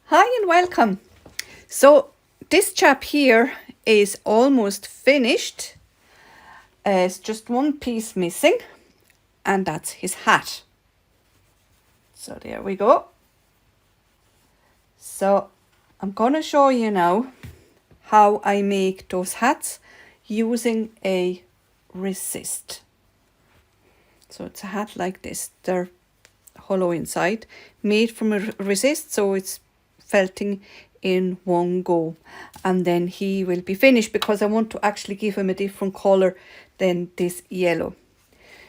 Hi and welcome. So this chap here is almost finished. It's just one piece missing, and that's his hat. So there we go. So I'm gonna show you now how I make those hats using a resist. So it's a hat like this. They're hollow inside, made from a resist, so it's felting in one go, and then he will be finished because I want to actually give him a different color than this yellow.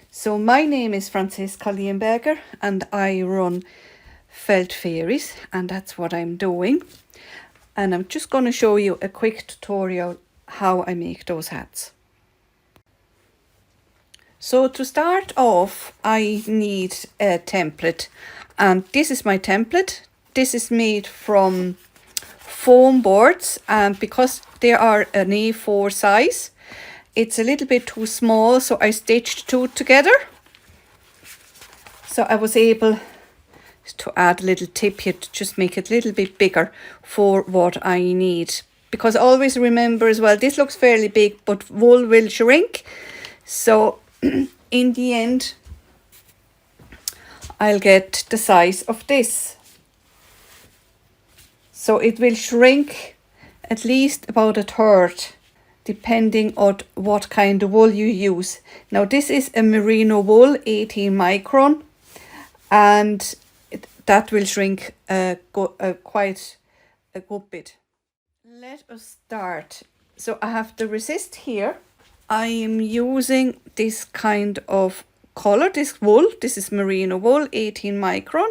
So my name is Francesca Lienberger and I run Felt Fairies, and that's what I'm doing. And I'm just going to show you a quick tutorial how I make those hats. So to start off, I need a template, and this is my template. This is made from foam boards, and because they are an A4 size, it's a little bit too small, so I stitched two together. So I was able to add a little tip here to just make it a little bit bigger for what I need. Because always remember as well, this looks fairly big, but wool will shrink. So in the end, I'll get the size of this. So it will shrink at least about a third, depending on what kind of wool you use. Now this is a merino wool, 18 micron, and that will shrink quite a good bit. Let us start. So I have the resist here. I am using this kind of color, this wool. This is merino wool, 18 micron.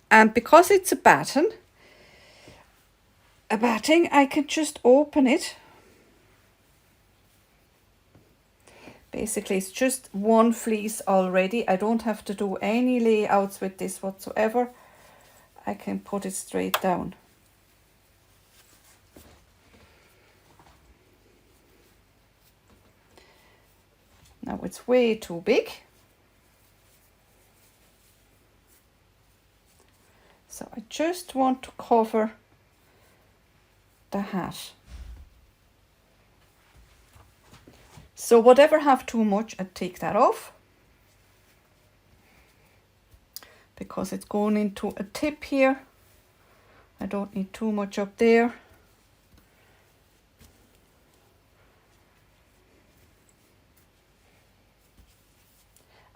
And because it's a batting, I can just open it. Basically, it's just one fleece already. I don't have to do any layouts with this whatsoever. I can put it straight down. Now it's way too big. So I just want to cover the hat. So whatever have too much, I take that off, because it's going into a tip here. I don't need too much up there.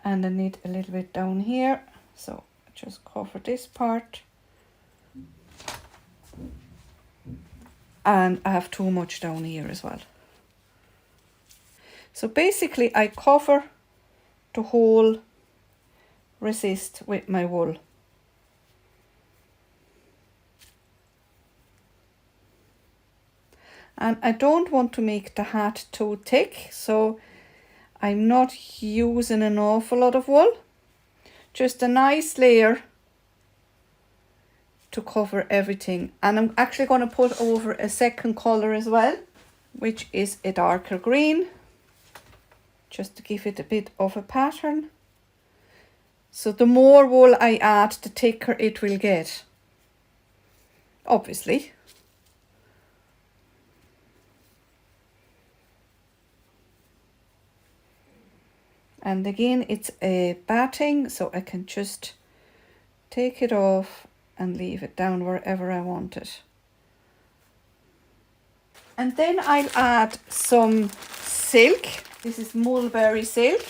And I need a little bit down here, so I just cover this part. And I have too much down here as well. So basically I cover the whole resist with my wool. And I don't want to make the hat too thick, so I'm not using an awful lot of wool. Just a nice layer to cover everything. And I'm actually going to put over a second color as well, which is a darker green, just to give it a bit of a pattern. So the more wool I add, the thicker it will get, obviously. And again, it's a batting, so I can just take it off and leave it down wherever I want it. And then I'll add some silk. This is mulberry silk.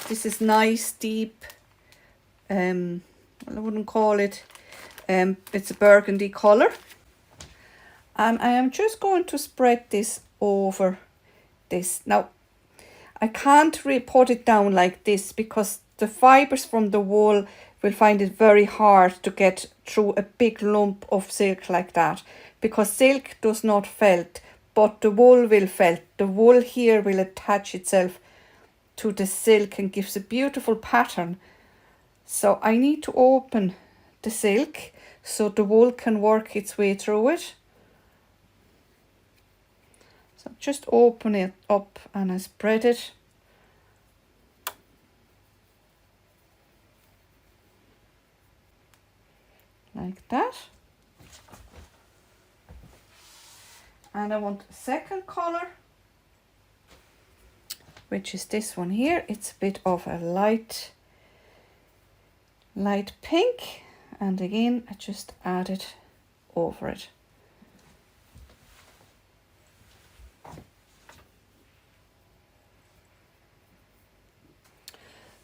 This is nice, deep, well, I wouldn't call it, it's a burgundy color. And I am just going to spread this over this. Now, I can't put it down like this because the fibers from the wool will find it very hard to get through a big lump of silk like that, because silk does not felt, but the wool will felt. The wool here will attach itself to the silk and gives a beautiful pattern. So I need to open the silk so the wool can work its way through it. So just open it up and I spread it. Like that. And I want a second colour, which is this one here. It's a bit of a light pink, and again I just add it over it.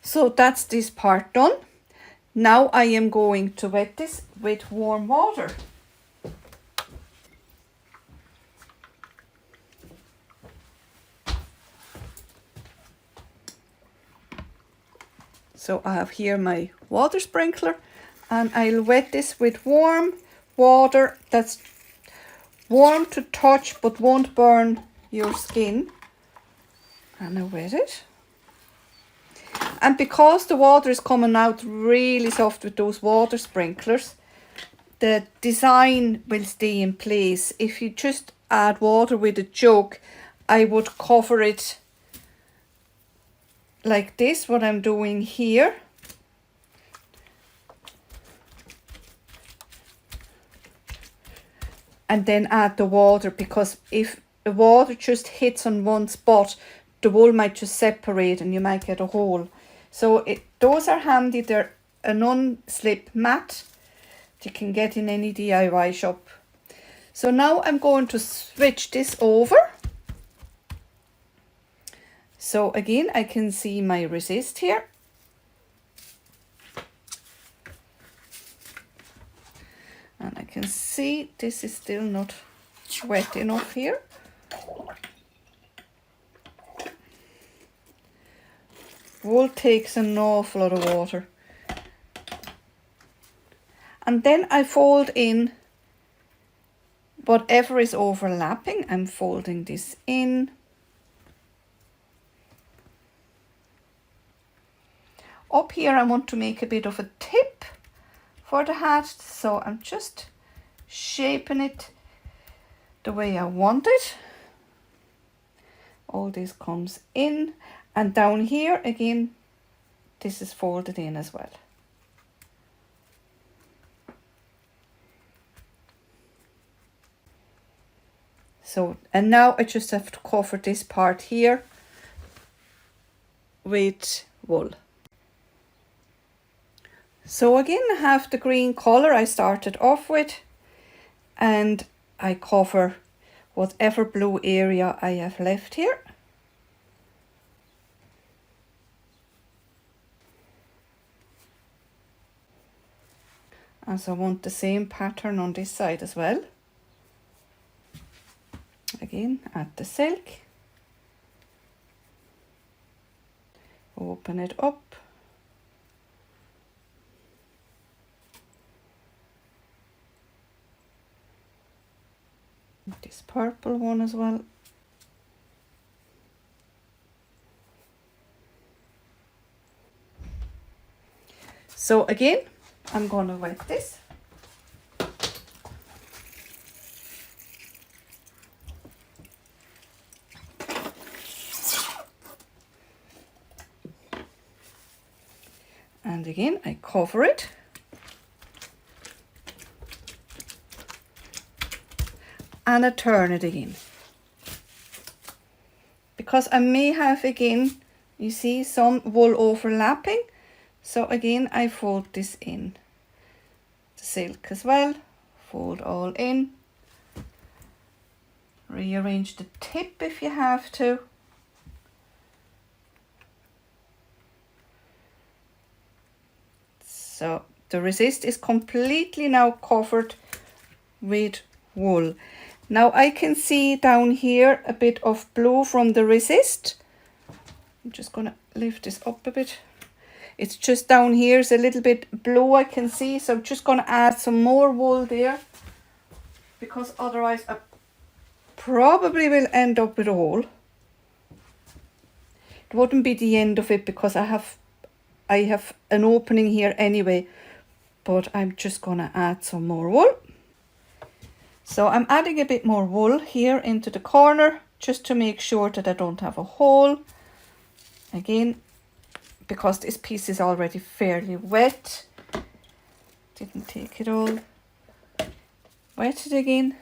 So that's this part done. Now I am going to wet this with warm water. So I have here my water sprinkler, and I'll wet this with warm water that's warm to touch but won't burn your skin. And I wet it. And because the water is coming out really soft with those water sprinklers, the design will stay in place. If you just add water with a jug, I would cover it like this, what I'm doing here. And then add the water, because if the water just hits on one spot, the wool might just separate and you might get a hole. So those are handy. They're a non-slip mat that you can get in any DIY shop. So now I'm going to switch this over. So again, I can see my resist here. And I can see this is still not wet enough here. Wool takes an awful lot of water. And then I fold in whatever is overlapping. I'm folding this in. Up here I want to make a bit of a tip for the hat, so I'm just shaping it the way I want it. All this comes in, and down here again this is folded in as well. So, and now I just have to cover this part here with wool. So again, I have the green colour I started off with, and I cover whatever blue area I have left here. As I want the same pattern on this side as well. Again, add the silk, open it up, this purple one as well. So again, I'm going to wet this. And again, I cover it. And I turn it again. Because I may have again, you see, some wool overlapping. So again, I fold this in. The silk as well, fold all in. Rearrange the tip if you have to. So the resist is completely now covered with wool. Now I can see down here a bit of blue from the resist. I'm just going to lift this up a bit. It's just down here is a little bit blue I can see. So I'm just going to add some more wool there, because otherwise I probably will end up with a hole. It wouldn't be the end of it, because I have an opening here anyway, but I'm just gonna add some more wool. So I'm adding a bit more wool here into the corner, just to make sure that I don't have a hole. Again, because this piece is already fairly wet. Didn't take it all. Wet it again.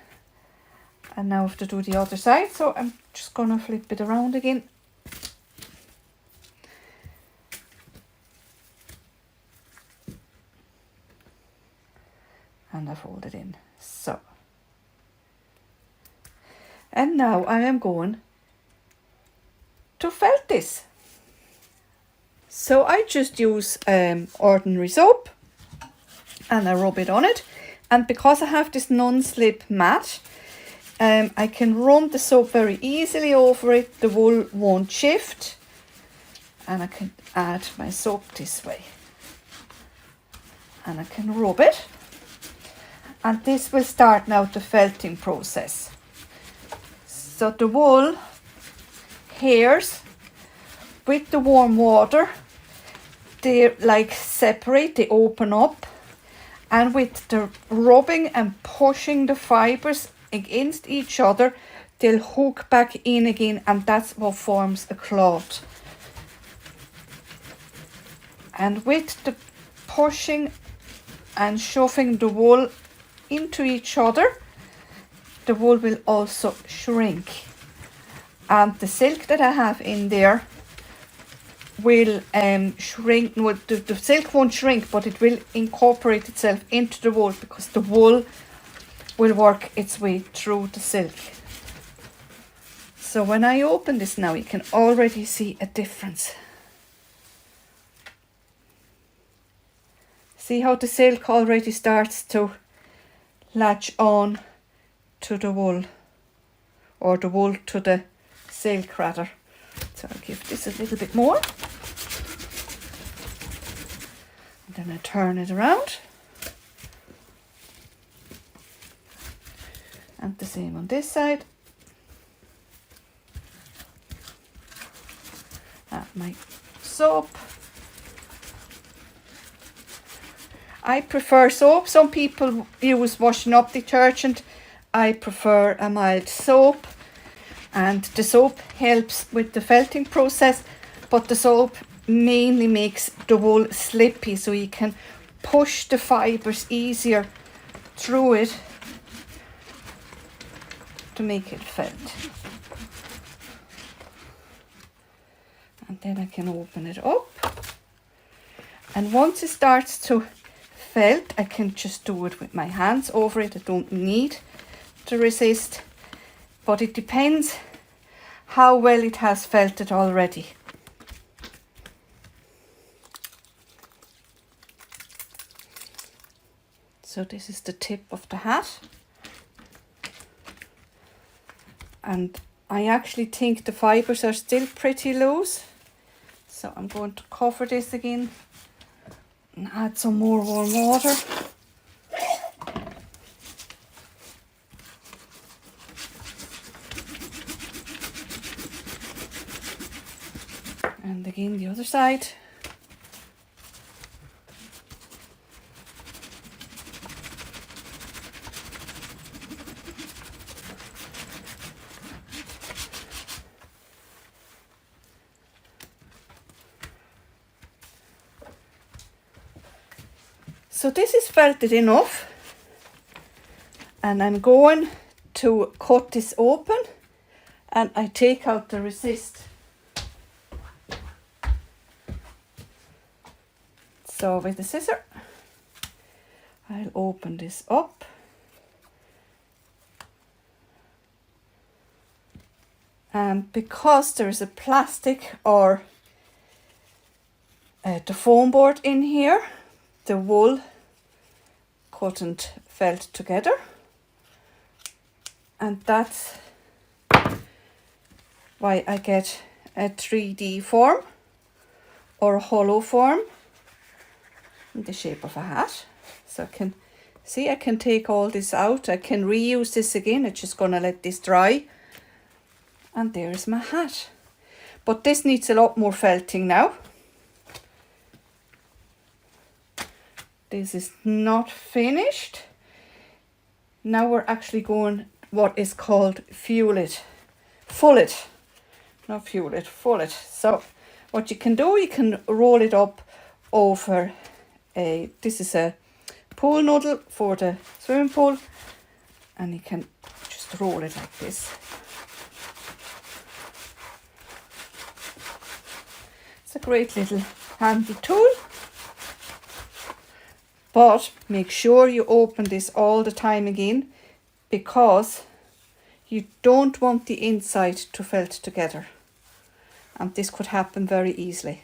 And now I have to do the other side, so I'm just going to flip it around again. And I fold it in, so. And now I am going to felt this. So I just use ordinary soap and I rub it on it. And because I have this non-slip mat, I can run the soap very easily over it. The wool won't shift. And I can add my soap this way. And I can rub it. And this will start now the felting process. So the wool hairs with the warm water, they like separate, they open up. And with the rubbing and pushing the fibres against each other, they'll hook back in again, and that's what forms a cloth. And with the pushing and shoving the wool into each other, the wool will also shrink. And the silk that I have in there will shrink. No, the silk won't shrink, but it will incorporate itself into the wool because the wool will work its way through the silk. So when I open this now, you can already see a difference. See how the silk already starts to latch on to the wool, or the wool to the silk rather. So I'll give this a little bit more. And then I turn it around. And the same on this side. Add my soap. I prefer soap. Some people use washing up detergent. I prefer a mild soap. And the soap helps with the felting process, but the soap mainly makes the wool slippy, so you can push the fibres easier through it to make it felt. And then I can open it up. And once it starts to felt, I can just do it with my hands over it. I don't need to resist, but it depends how well it has felted already. So this is the tip of the hat. And I actually think the fibres are still pretty loose. So I'm going to cover this again and add some more warm water. And again the other side. So this is felted enough, and I'm going to cut this open, and I take out the resist. So with the scissor, I'll open this up. And because there's a plastic or the foam board in here, the wool couldn't felt together. And that's why I get a 3D form or a hollow form in the shape of a hat. So I can see, I can take all this out. I can reuse this again. I'm just gonna let this dry. And there's my hat. But this needs a lot more felting now. This is not finished. Now we're actually going what is called full it. Not fuel it, full it. So what you can do, you can roll it up over this is a pool noodle for the swimming pool, and you can just just roll it like this. It's a great little handy tool. But make sure you open this all the time again, because you don't want the inside to felt together. And this could happen very easily.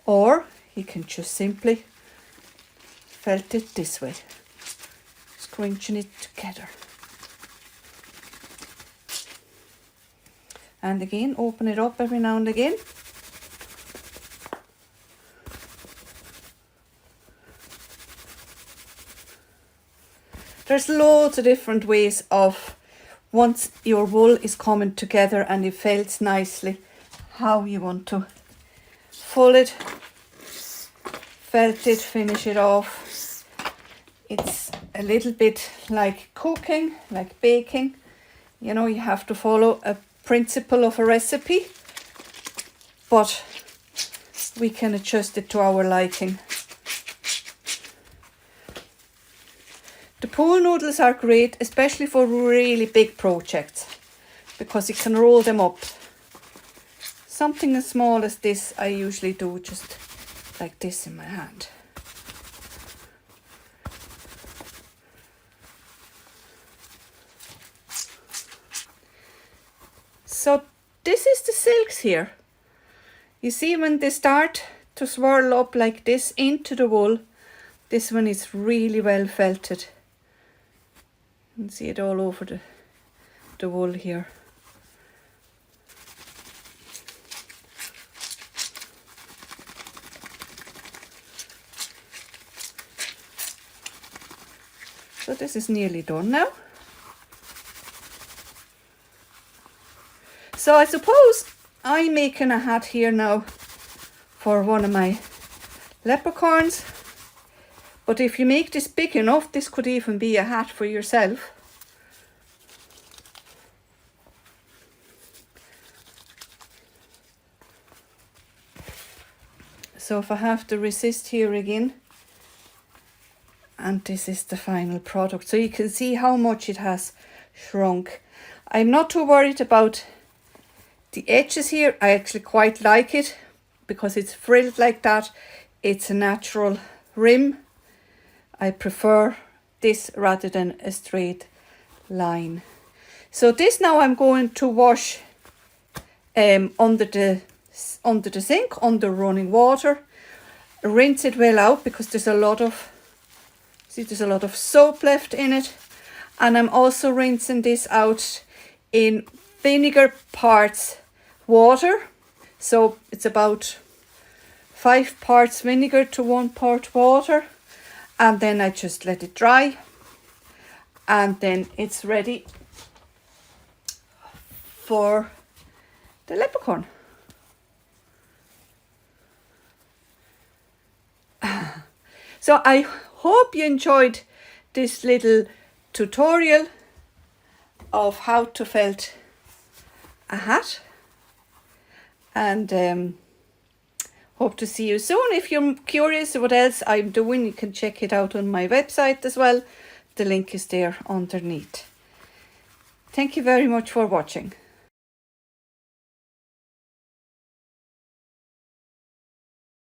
Or you can just simply felt it this way, scrunching it together. And again, open it up every now and again. There's loads of different ways of, once your wool is coming together and it felts nicely, how you want to full it, felt it, finish it off. It's a little bit like cooking, like baking. You know, you have to follow a principle of a recipe, but we can adjust it to our liking. The pool noodles are great, especially for really big projects, because you can roll them up. Something as small as this I usually do just like this in my hand. So this is the silks here. You see, when they start to swirl up like this into the wool, this one is really well felted. You can see it all over the wool here. So this is nearly done now. So I suppose I'm making a hat here now for one of my leprechauns. But if you make this big enough, this could even be a hat for yourself. So if I have to resist here again, and this is the final product. So you can see how much it has shrunk. I'm not too worried about the edges here. I actually quite like it because it's frilled like that. It's a natural rim. I prefer this rather than a straight line. So this now I'm going to wash under the sink, under running water. Rinse it well out because there's a lot of soap left in it. And I'm also rinsing this out in vinegar parts water. So it's about 5 parts vinegar to 1 part water. And then I just let it dry. And then it's ready for the leprechaun. So I hope you enjoyed this little tutorial of how to felt a hat, and hope to see you soon. If you're curious what else I'm doing, you can check it out on my website as well. The link is there underneath. Thank you very much for watching.